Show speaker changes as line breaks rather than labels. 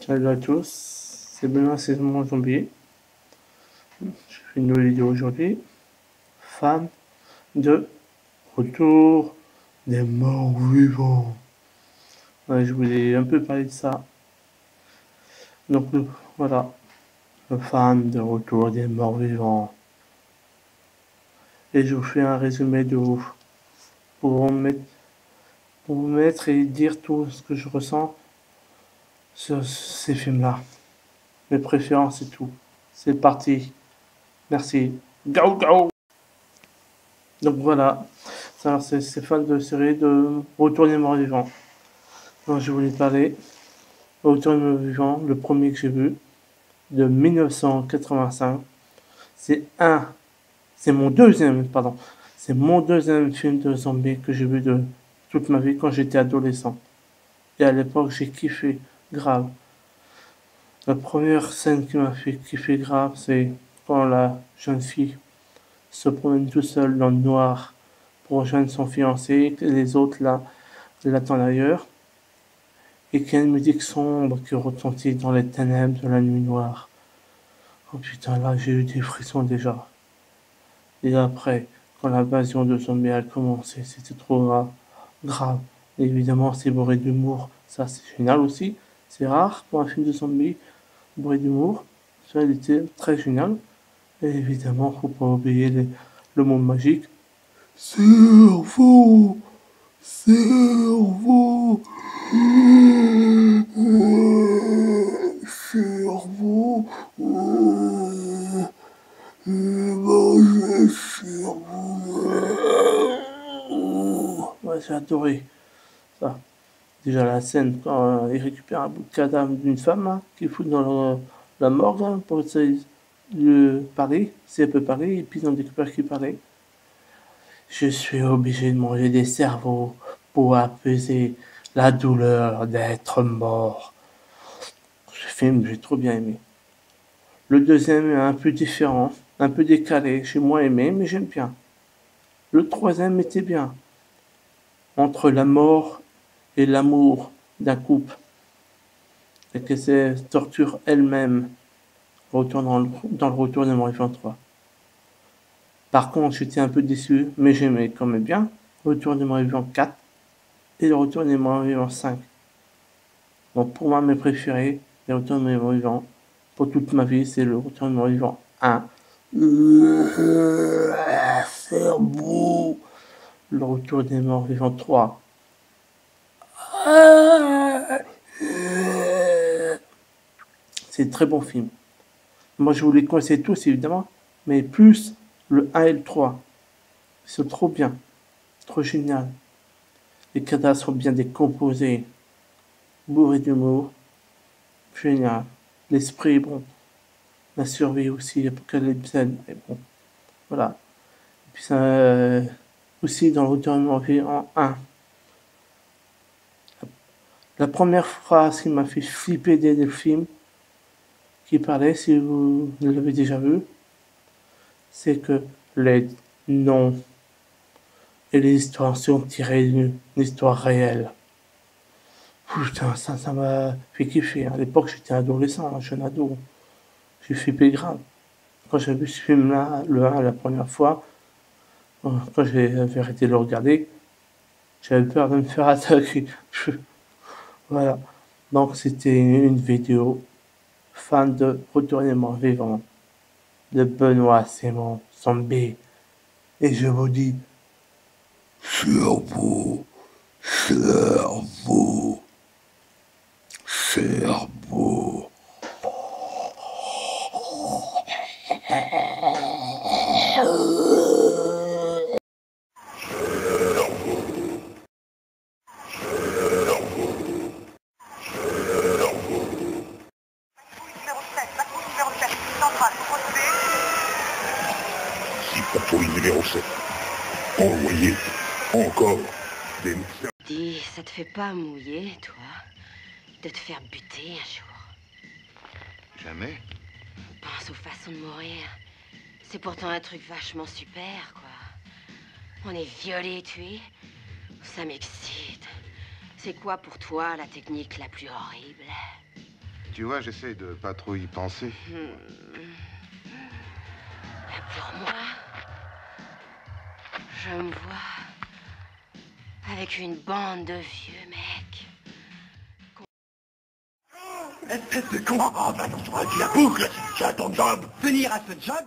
Salut à tous, c'est Benoît, c'est mon zombie. Je fais une nouvelle vidéo aujourd'hui. Fan de Retour des morts vivants. Ouais, je voulais un peu parler de ça. Donc voilà, le fan de Retour des morts vivants. Et je vous fais un résumé de ouf pour vous mettre et dire tout ce que je ressens sur ces films-là. Mes préférences et tout. C'est parti. Merci. Go go. Donc voilà, c'est fan de série de Retour des morts vivants. Donc je voulais parler Retour des morts vivants, le premier que j'ai vu, de 1985. C'est mon deuxième, pardon, c'est mon deuxième film de zombies que j'ai vu de toute ma vie quand j'étais adolescent. Et à l'époque, j'ai kiffé grave. La première scène qui m'a fait kiffer grave, c'est quand la jeune fille se promène tout seule dans le noir pour rejoindre son fiancé et les autres là l'attendent ailleurs. Et qu'il y a une musique sombre qui retentit dans les ténèbres de la nuit noire. Oh putain, là j'ai eu des frissons déjà. Et après, quand l'invasion de zombies a commencé, c'était trop grave. Grave. Et évidemment, c'est bourré d'humour. Ça, c'est génial aussi. C'est rare pour un film de zombies bourré d'humour. Ça, il était très génial. Et évidemment, faut pas oublier le mot magique. Cerveau! Cerveau! Cerveau! Manger cerveau! Ouais, j'ai adoré ça. Déjà la scène quand il récupère un bout de cadavre d'une femme hein, qu'il fout dans la morgue hein, pour essayer de parler, si elle peut parler, et puis ils ont découvert qu'il parlait. Je suis obligé de manger des cerveaux pour apaiser la douleur d'être mort. Ce film, j'ai trop bien aimé. Le deuxième est un peu différent, un peu décalé, j'ai moins aimé, mais j'aime bien. Le troisième était bien, entre la mort et l'amour d'un couple, et que c'est torture elle-même, dans le retour de Morrison 3. Par contre, j'étais un peu déçu, mais j'aimais quand même bien Retour de Morrison 4 et le Retour de Morrison 5. Donc pour moi, mes préférés, les Retours de Morrison, pour toute ma vie, c'est le Retour de Morrison 1. C'est beau. Le Retour des morts vivants 3. C'est un très bon film. Moi, je vous les conseille tous, évidemment, mais plus le 1 et le 3. Ils sont trop bien, trop génial. Les cadavres sont bien décomposés, bourrés d'humour, génial. L'esprit est bon, la survie aussi, l'apocalypse, et bon, voilà. Et puis ça, aussi dans le Retour de vie en 1. La première phrase qui m'a fait flipper dès le film, qui parlait, si vous l'avez déjà vu, c'est que les noms et les histoires sont tirées d'une histoire réelle. Putain, ça m'a fait kiffer. À l'époque, j'étais adolescent, jeune ado. J'ai flippé grave. Quand j'ai vu ce film-là, le 1, la première fois, quand j'avais arrêté de le regarder, j'avais peur de me faire attaquer. Voilà. Donc, c'était une vidéo fan de Retournement vivant de Benoît Simon Zombie. Et je vous dis, cerveau, cerveau, cerveau. Patrouille numéro 7. Envoyé encore des...
Dis, ça te fait pas mouiller, toi, de te faire buter un jour?
Jamais.
Pense aux façons de mourir. C'est pourtant un truc vachement super, quoi. On est violé et tué. Ça m'excite. C'est quoi pour toi la technique la plus horrible?
Tu vois, j'essaie de pas trop y penser.
Pour moi, je me vois avec une bande de vieux mecs.
Espèce de con! Oh, bah non, tu la boucle! C'est à ton job! Venir à ce job?